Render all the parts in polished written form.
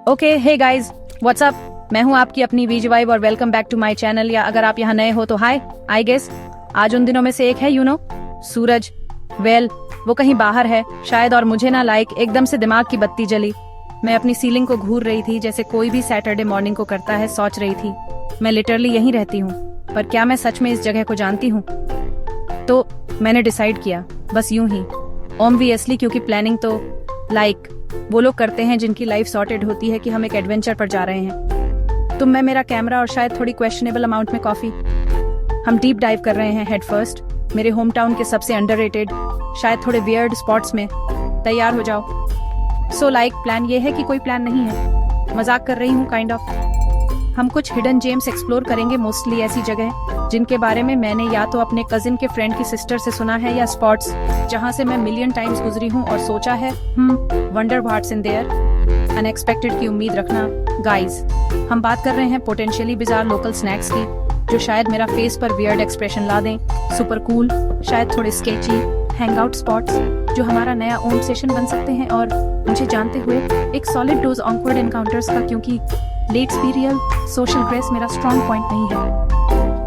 Okay, hey guys, WhatsApp. मैं हूं आपकी अपनी वीज वाइब और welcome back to my channel, या अगर आप यहां नए हो तो हाय। आई गेस आज उन दिनों में से एक है, सूरज। वेल, वो कहीं बाहर है शायद, और मुझे ना एकदम से दिमाग की बत्ती जली। मैं अपनी सीलिंग को घूर रही थी जैसे कोई भी सैटरडे मॉर्निंग को करता है। सोच रही थी मैं लिटरली यहीं रहती हूँ, पर क्या मैं सच में इस जगह को जानती हूँ? तो मैंने डिसाइड किया, बस यूं ही ऑब्वियसली, क्योंकि प्लानिंग तो वो लोग करते हैं जिनकी लाइफ सॉर्टेड होती है, कि हम एक एडवेंचर पर जा रहे हैं। तो मैं, मेरा कैमरा और शायद थोड़ी क्वेश्चनेबल अमाउंट में कॉफी, हम डीप डाइव कर रहे हैं हेड फर्स्ट मेरे होम टाउन के सबसे अंडररेटेड, शायद थोड़े वियर्ड स्पॉट्स में। तैयार हो जाओ। सो प्लान ये है कि कोई प्लान नहीं है, मजाक कर रही हूँ काइंड ऑफ। हम कुछ हिडन जेम्स एक्सप्लोर करेंगे, मोस्टली ऐसी जगह जिनके बारे में मैंने या तो अपने कजिन के फ्रेंड की सिस्टर से सुना है, या स्पॉट्स जहां से मैं मिलियन टाइम्स गुजरी हूं और सोचा है wonder what's in their. Unexpected की उम्मीद रखना गाइस। हम बात कर रहे हैं पोटेंशियली बिजार लोकल स्नैक्स की, जो शायद मेरा फेस पर वियर्ड एक्सप्रेशन ला दें। सुपर कूल, शायद थोड़े स्केची हैंगआउट स्पॉट्स जो हमारा नया ओम सेशन बन सकते हैं, और मुझे जानते हुए एक सॉलिड डोज ऑकवर्ड एनकाउंटर्स का, क्योंकि let's be real, social grace मेरा स्ट्रॉन्ग पॉइंट नहीं है।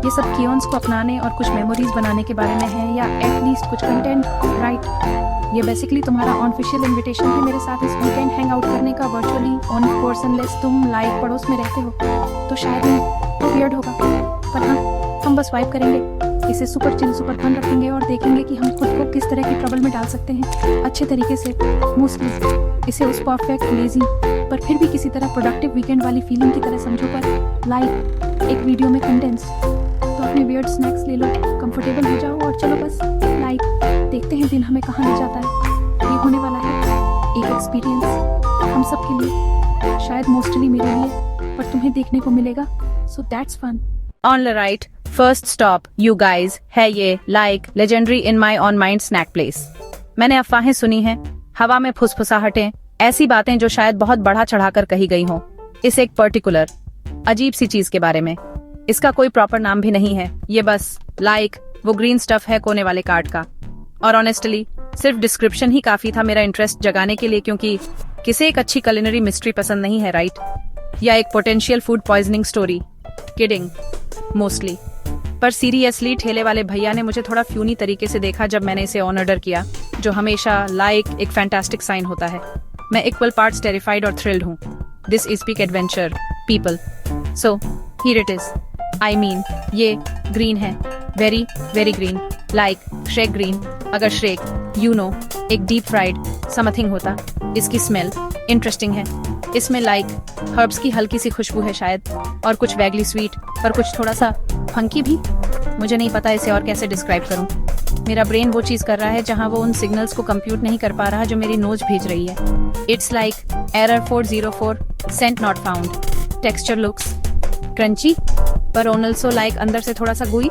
ये सब कियोन्स को अपनाने और कुछ मेमोरीज बनाने के बारे में है, या एटलीस्ट कुछ कंटेंट, राइट? ये बेसिकली तुम्हारा ऑनऑफिशियल इनविटेशन है मेरे साथ इस वीकेंड हैंग आउट करने का, वर्चुअली ऑन कोर्स, अनलेस तुम पड़ोस में रहते हो तो शायद वियर्ड होगा। पर हाँ, हम बस वाइब करेंगे, इसे सुपर चिल सुपर फन रखेंगे और देखेंगे कि हम खुद को किस तरह की ट्रबल में डाल सकते हैं अच्छे तरीके से। मोस्टली इसे उस परफेक्ट, लेजी पर फिर भी किसी तरह प्रोडक्टिव वीकेंड वाली फीलिंग की तरह समझो, पर एक वीडियो में कंडेंस। तो अपने वियर्ड स्नैक्स ले लो, कंफर्टेबल हो जाओ और चलो बस देखते हैं दिन हमें कहाँ ले जाता है। ये होने वाला है एक एक्सपीरियंस हम सब के लिए, शायद मोस्टली मेरे लिए, पर तुम्हें देखने को मिलेगा, so that's fun. On the right, first stop you guys है ये legendary in my on mind snack place. मैंने अफवाहें सुनी हैं, हवा में फुसफुसाहटें, ऐसी बातें जो शायद बहुत बढ़ा चढ़ाकर कही गई हों इस एक पर्टिकुलर अजीब सी चीज के बारे में। इसका कोई प्रॉपर नाम भी नहीं है, ये बस वो ग्रीन स्टफ है कोने वाले कार्ड का। और ऑनेस्टली सिर्फ डिस्क्रिप्शन ही काफी था मेरा इंटरेस्ट जगाने के लिए, क्योंकि किसे एक अच्छी कुलिनरी मिस्ट्री पसंद नहीं है, राइट? या एक potential food poisoning story. Kidding mostly, पर सीरियसली ठेले वाले भैया ने मुझे थोड़ा फ्यूनी तरीके से देखा जब मैंने इसे ऑन ऑर्डर किया, जो हमेशा एक फैंटास्टिक साइन होता है। मैं इक्वल पार्ट्स टेरिफाइड और थ्रिल्ड हूँ। This is pick adventure people, so here it is. I mean, ये ग्रीन है, very very green, Shrek green. अगर श्रेक एक डीप फ्राइड समथिंग होता। इसकी स्मेल इंटरेस्टिंग है, इसमें हर्ब्स की हल्की सी खुशबू है शायद, और कुछ वैगली स्वीट, पर कुछ थोड़ा सा फंकी भी। मुझे नहीं पता इसे और कैसे डिस्क्राइब करूं। मेरा ब्रेन वो चीज कर रहा है जहां वो उन सिग्नल्स को कंप्यूट नहीं कर पा रहा जो मेरी नोज भेज रही है। It's error 404, scent not found. Texture looks crunchy, पर ऑल्सो अंदर से थोड़ा सा गुई।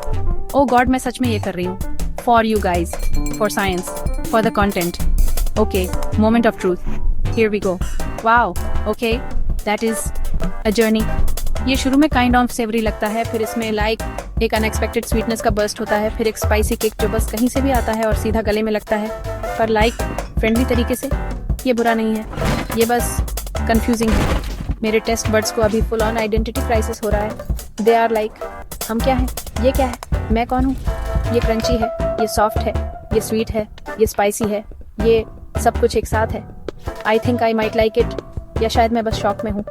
ओ गॉड, मैं सच में ये कर रही हूँ for you guys, for science, for the content. Okay, moment of truth, here we go. Wow, okay, that is a journey. ये शुरू में काइंड ऑफ सेवरी लगता है, फिर इसमें एक अनएक्सपेक्टेड स्वीटनेस का बर्स्ट होता है, फिर एक स्पाइसी किक जो बस कहीं से भी आता है और सीधा गले में लगता है, पर फ्रेंडली तरीके से। ये बुरा नहीं है, ये बस कंफ्यूजिंग है। मेरे टेस्ट बर्ड्स को अभी फुल ऑन आइडेंटिटी क्राइसिस हो रहा है। दे आर हम क्या है, ये क्या है, मैं कौन हूँ? ये क्रंची है, ये सॉफ्ट है, ये स्वीट है, ये स्पाइसी है, ये सब कुछ एक साथ है। I think I might like it, या शायद मैं बस शॉक में हूँ।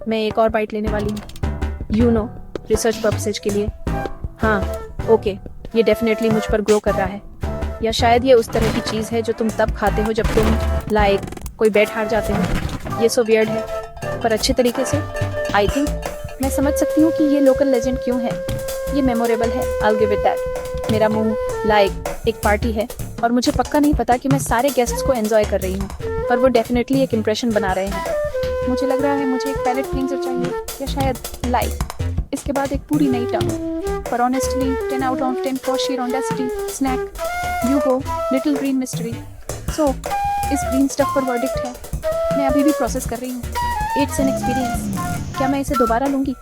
मैं एक और बाइट लेने वाली हूँ, रिसर्च पर्पसेज के लिए। हाँ, ओके, ये डेफिनेटली मुझ पर ग्रो कर रहा है, या शायद ये उस तरह की चीज़ है जो तुम तब खाते हो जब तुम कोई बेट हार जाते हो। ये सो वियर्ड है, पर अच्छे तरीके से। आई थिंक मैं समझ सकती हूँ कि ये लोकल लेजेंड क्यों है। ये मेमोरेबल है, I'll give it that। मेरा मुंह एक पार्टी है, और मुझे पक्का नहीं पता कि मैं सारे गेस्ट्स को एंजॉय कर रही हूँ, पर वो डेफिनेटली एक इम्प्रेशन बना रहे हैं। मुझे लग रहा है मुझे एक पैलेट क्लींजर चाहिए, या शायद इसके बाद एक पूरी नई टर्म। पर honestly 10 out of 10 for sheer audacity. Snack you go, little green mystery. So इस ग्रीन स्टफ पर वर्डिक्ट है, मैं अभी भी प्रोसेस कर रही हूँ। It's an experience. क्या मैं इसे दोबारा लूँगी?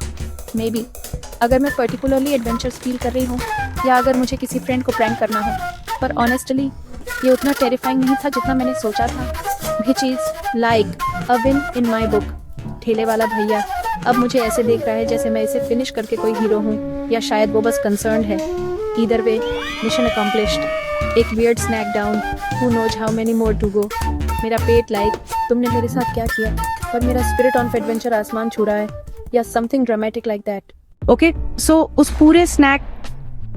मे बी, अगर मैं पर्टिकुलरली एडवेंचर्स फील कर रही हूँ, या अगर मुझे किसी फ्रेंड को प्रैंक करना हो। पर ऑनेस्टली ये उतना टेरिफाइंग नहीं था जितना मैंने सोचा था, which is a win in my book. ठेले वाला भैया अब मुझे ऐसे देख रहा है जैसे मैं इसे फिनिश करके कोई हीरो हूँ, या शायद वो बस कंसर्न्ड है। Either way, mission accomplished. एक weird snack down, who knows how many more to go. मेरा पेट लाइक तुमने मेरे साथ क्या किया, पर मेरा स्पिरिट ऑफ एडवेंचर आसमान छू रहा है, या something dramatic like that. Okay, so उस पूरे स्नैक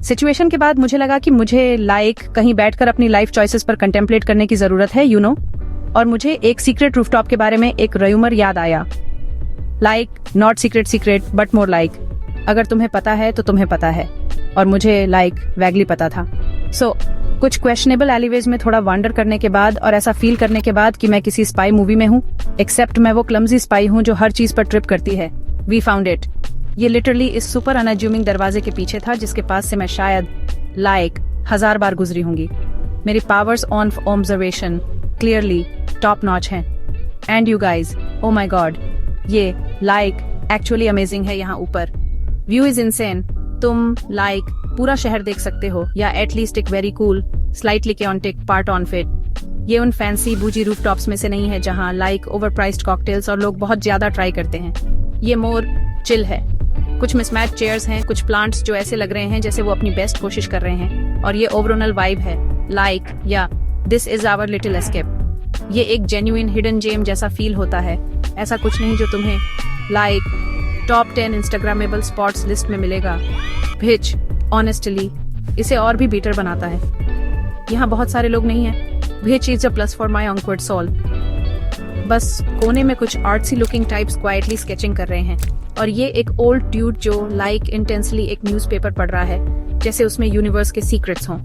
सिचुएशन के बाद मुझे लगा कि मुझे कहीं बैठकर अपनी लाइफ चॉइसेस पर कंटेम्पलेट करने की जरूरत है, यू नो। और मुझे एक सीक्रेट रूफटॉप के बारे में एक रयूमर याद आया, नॉट सीक्रेट बट मोर अगर तुम्हें पता है तो तुम्हें पता है, और मुझे वैगली पता था। सो कुछ क्वेश्चनेबल एलिवेज में थोड़ा वंडर करने के बाद और ऐसा फील करने के बाद कि मैं किसी स्पाई मूवी में हूँ, एक्सेप्ट मैं वो क्लमजी स्पाई हूँ जो हर चीज पर ट्रिप करती है। We found it. ये लिटरली इस सुपर अनअज्यूमिंग दरवाजे के पीछे था जिसके पास से मैं शायद 1000 बार गुजरी होंगी। मेरी powers on observation clearly top notch हैं। And you guys, oh my god, ये एक्चुअली अमेजिंग है। यहाँ ऊपर व्यू इज इनसेन। तुम पूरा शहर देख सकते हो, या एटलीस्ट एक very cool slightly chaotic part on fit. ये उन फैंसी बूजी रूफटॉप्स में से नहीं है जहाँ ओवर प्राइस्ड कॉकटेल्स और लोग बहुत ज्यादा ट्राई करते हैं। ये मोर चिल है। कुछ मिसमैच चेयर्स हैं, कुछ प्लांट्स जो ऐसे लग रहे हैं जैसे वो अपनी बेस्ट कोशिश कर रहे हैं, और ये ओवरऑल वाइब है या this is our little escape. ये एक जेन्युइन हिडन जेम जैसा फील होता है, ऐसा कुछ नहीं जो तुम्हें टॉप 10 इंस्टाग्रामेबल स्पॉट्स लिस्ट में मिलेगा। भिच ऑनेस्टली इसे और भी बेटर बनाता है। यहाँ बहुत सारे लोग नहीं हैं। Which is a plus for my awkward soul. बस कोने में कुछ artsy looking types quietly sketching कर रहे हैं, और ये एक ओल्ड ड्यूड जो इंटेंसली एक न्यूज़पेपर पढ़ रहा है जैसे उसमें यूनिवर्स के सीक्रेट्स हों।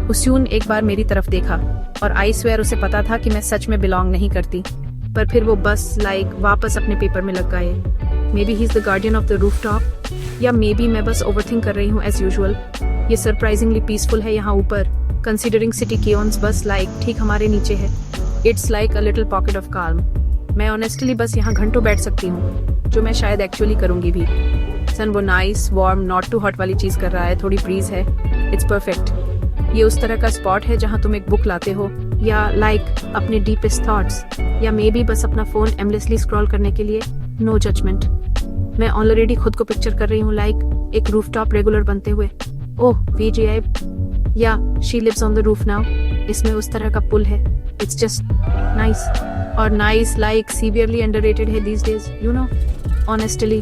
उस्यून एक बार मेरी तरफ देखा, और आई स्वेयर उसे पता था कि मैं सच में बिलोंग नहीं करती, पर फिर वो बस वापस अपने पेपर में लग गए। May be he is the guardian of the rooftop, या मे बी मैं बस ओवरथिंक कर रही हूँ एज यूजुअल। ये सरप्राइजिंगली पीसफुल है यहाँ ऊपर, कंसीडरिंग सिटी केओन्स बस ठीक हमारे नीचे है। It's a little pocket of calm. मैं ऑनेस्टली बस यहाँ घंटों बैठ सकती हूँ, जो मैं शायद एक्चुअली करूँगी भी। सन वो nice warm not too hot वाली चीज कर रहा है, थोड़ी ब्रीज है। It's perfect. ये उस तरह का स्पॉट है जहाँ तुम एक बुक लाते हो, या अपने डीपेस्ट थॉट्स, या मे बी बस अपना फोन एमलेसली स्क्रॉल करने के लिए। No judgement. मैं ऑलरेडी खुद को पिक्चर कर रही हूँ एक रूफटॉप रेगुलर बनते हुए। ओह VGI, या she lives on the roof now. इसमें उस तरह का पुल है। इट्स जस्ट नाइस, और नाइस सीवियरली अंडररेटेड है these days, you know. Honestly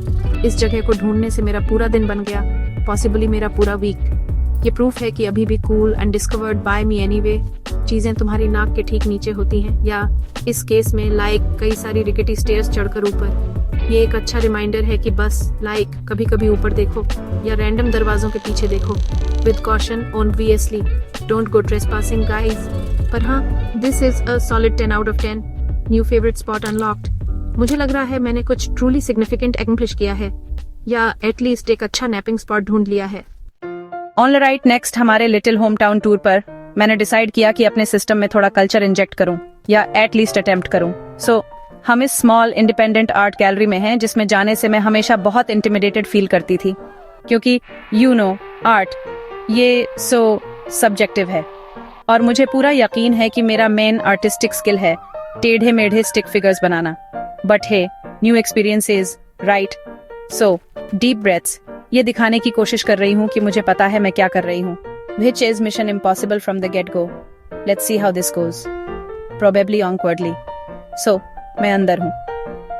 इस जगह को ढूंढने से मेरा पूरा दिन बन गया, पॉसिबली मेरा पूरा वीक। ये प्रूफ है कि अभी भी cool and discovered by me anyway चीजें तुम्हारी नाक के ठीक नीचे होती हैं, या इस केस में कई सारी रिकेटी स्टेयर्स चढ़कर ऊपर। ये एक अच्छा रिमाइंडर है कि बस कभी कभी ऊपर देखो, या रैंडम दरवाजों के पीछे देखो, with caution obviously. Don't go trespassing guys. पर हाँ, this is a solid 10 out of 10। New favourite spot unlocked. मुझे लग रहा है मैंने कुछ ट्रूली सिग्निफिकेंट एक्म्प्लिश किया है, या एटलीस्ट एक अच्छा नैपिंग स्पॉट ढूंढ लिया है। ऑल राइट, नेक्स्ट हमारे लिटिल होम टाउन टूर पर मैंने डिसाइड किया कि अपने सिस्टम में थोड़ा कल्चर इंजेक्ट करूं, या एटलीस्ट अटेम्प्ट करूं। सो हम इस स्मॉल इंडिपेंडेंट आर्ट गैलरी में हैं, जिसमें जाने से मैं हमेशा बहुत इंटिमिडेटेड फील करती थी, क्योंकि यू नो आर्ट ये सब्जेक्टिव है, और मुझे पूरा यकीन है कि मेरा मेन आर्टिस्टिक स्किल है टेढ़े मेढ़े स्टिक फिगर्स बनाना। But hey, new experiences, right? So deep breaths. ये दिखाने की कोशिश कर रही हूँ कि मुझे पता है मैं क्या कर रही हूँ। Which is mission impossible from the get go. Let's see how this goes. Probably awkwardly. So, मैं अंदर हूँ.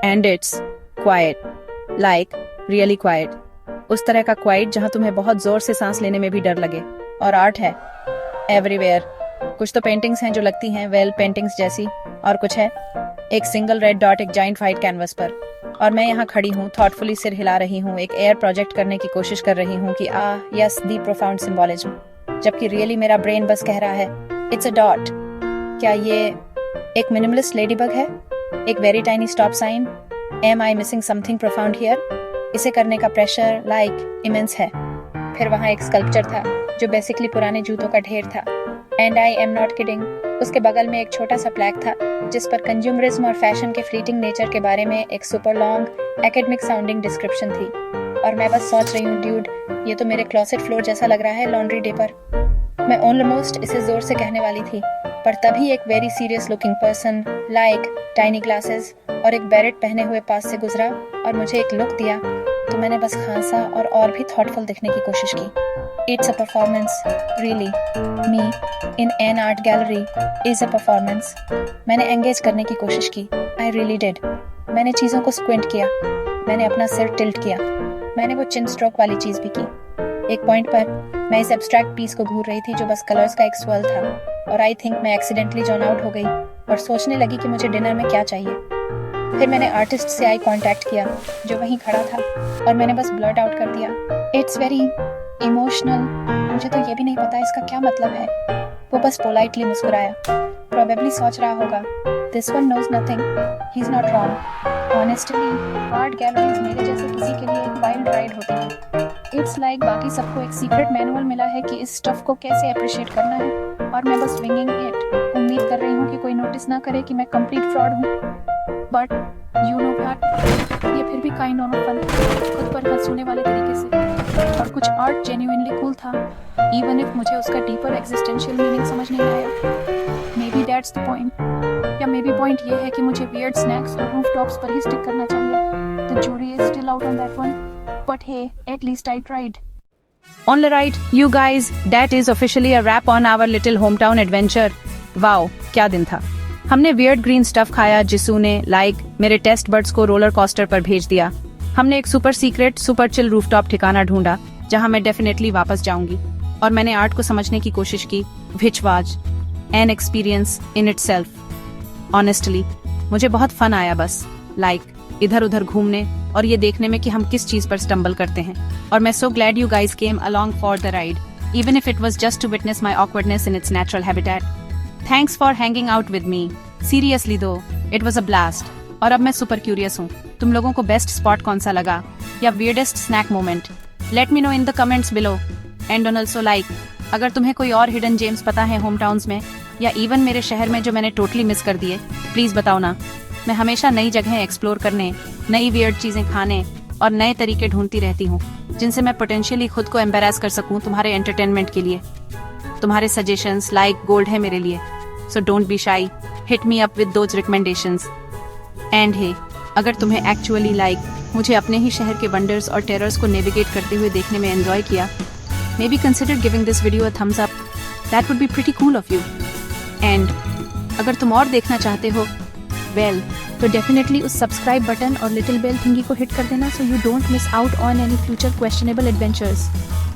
And it's quiet. Really quiet. उस तरह का quiet जहाँ तुम्हें बहुत जोर से सांस लेने में भी डर लगे. और आर्ट है everywhere. कुछ तो पेंटिंग्स हैं जो लगती हैं पेंटिंग्स जैसी, और कुछ है एक सिंगल रेड डॉट एक जाइंट वाइट कैनवस पर, और मैं यहाँ खड़ी हूँ, थॉटफुली सिर हिला रही हूँ, एक एयर प्रोजेक्ट करने की कोशिश कर रही हूँ कि यस, दी प्रोफाउंड सिंबोलिज्म, जबकि रियली मेरा ब्रेन बस कह रहा है इट्स अ डॉट। क्या ये एक मिनिमलिस्ट लेडीबग है? एक very tiny stop sign? Am I missing something profound here? इसे करने का प्रेशर इमेंस है। फिर वहाँ एक स्कल्पचर था जो बेसिकली पुराने जूतों का ढेर था, and I am not kidding. उसके बगल में एक छोटा सा प्लैक था जिस पर कंज्यूमरिज्म और फैशन के फ्लीटिंग नेचर के बारे में एक super long academic sounding description थी। और मैं बस सोच रही हूँ, ड्यूड, ये तो मेरे क्लोसेट फ्लोर जैसा लग रहा है लॉन्ड्री डे पर। मैं ऑलमोस्ट इसे जोर से कहने वाली थी, पर तभी एक very serious looking person like tiny glasses और एक बैरेट पहने हुए पास से गुजरा और मुझे एक लुक दिया, तो मैंने बस खांसा और भी थॉटफुल दिखने की कोशिश की। It's a performance, really. Me in an art gallery is a performance. मैंने एंगेज करने की कोशिश की। I really did. मैंने चीज़ों को स्क्विंट किया, मैंने अपना सिर टिल्ट किया, मैंने वो चिन स्ट्रोक वाली चीज़ भी की। एक पॉइंट पर मैं इस एब्स्ट्रैक्ट पीस को घूर रही थी जो बस कलर्स का एक स्वेल था, और आई थिंक मैं एक्सीडेंटली जोन आउट हो गई और सोचने लगी कि मुझे डिनर में क्या चाहिए। फिर मैंने आर्टिस्ट से आई कांटेक्ट किया जो वहीं खड़ा था, और मैंने बस ब्लर्ट आउट कर दिया, इट्स वेरी इमोशनल। मुझे तो ये भी नहीं पता इसका क्या मतलब है। वो बस पोलाइटली मुस्कुराया, प्रोबेबली सोच रहा होगा, this one knows nothing, he is not wrong. Honestly art galleries मेरे जैसे किसी के लिए एक वाइल्ड राइड होती है। इट्स लाइक बाकी सबको एक सीक्रेट मैनुअल मिला है कि इस स्टफ को कैसे अप्रिशिएट करना है, और मैं बस विंगिंग इट। उम्मीद कर रही हूँ कि कोई नोटिस ना करे कि मैं कंप्लीट फ्रॉड हूँ। बट यू नो व्हाट, ये फिर भी काइंड ऑफ फन, खुद पर हंसने वाले तरीके से। और कुछ आर्ट जेन्युइनली कूल था, इवन इफ मुझे उसका डीपर एग्जिस्टेंशियल मीनिंग समझ नहीं आया। May be that's the point, या मे बी पॉइंट ये है कि मुझे वियर्ड स्नैक्स और रूफ टॉप्स पर ही स्टिक करना चाहिए। The jury is still out on that one, but hey, at least I tried. All right, you guys, that is officially a wrap on our little hometown adventure. Wow, क्या दिन था। हमने weird green stuff खाया, जिसू ने मेरे taste buds को roller coaster पर भेज दिया। हमने एक super secret super chill rooftop ठिकाना ढूंढा जहां मैं डेफिनेटली वापस जाऊंगी, और मैंने आर्ट को समझने की कोशिश की, which was an experience in itself. Honestly, मुझे बहुत फन आया बस इधर उधर घूमने और ये देखने में कि हम किस चीज पर स्टम्बल करते हैं। और मैं so glad you guys came along for the ride, even if it was just to witness my awkwardness in its natural habitat. Thanks for hanging out with me. Seriously though, it was a blast. और अब मैं super curious हूँ, तुम लोगों को best spot कौन सा लगा या weirdest snack moment? Let me know in the comments below. And also अगर तुम्हें कोई और हिडन जेम्स पता है होम टाउन्स में या इवन मेरे शहर में जो मैंने टोटली मिस कर दिए, प्लीज बताओ ना। मैं हमेशा नई जगहें एक्सप्लोर करने, नई वियर्ड चीजें खाने और नए तरीके ढूंढती रहती हूँ जिनसे मैं पोटेंशियली खुद को एम्बेरस कर सकूँ तुम्हारे एंटरटेनमेंट के लिए। तुम्हारे सजेशंस गोल्ड है मेरे लिए, so don't be shy, hit me up with those recommendations. And hey, अगर तुम्हें एक्चुअली मुझे अपने ही शहर के वंडर्स और टेरर्स को नेविगेट करते हुए देखने में एंजॉय किया, maybe consider giving this video a thumbs up. That would be pretty cool of you. And अगर तुम और देखना चाहते हो, well, तो definitely उस subscribe button और little bell thingy को hit कर देना so you don't miss out on any future questionable adventures.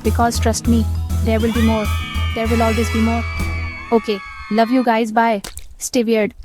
Because trust me, there will be more. There will always be more. Okay, love you guys. Bye. Stay weird.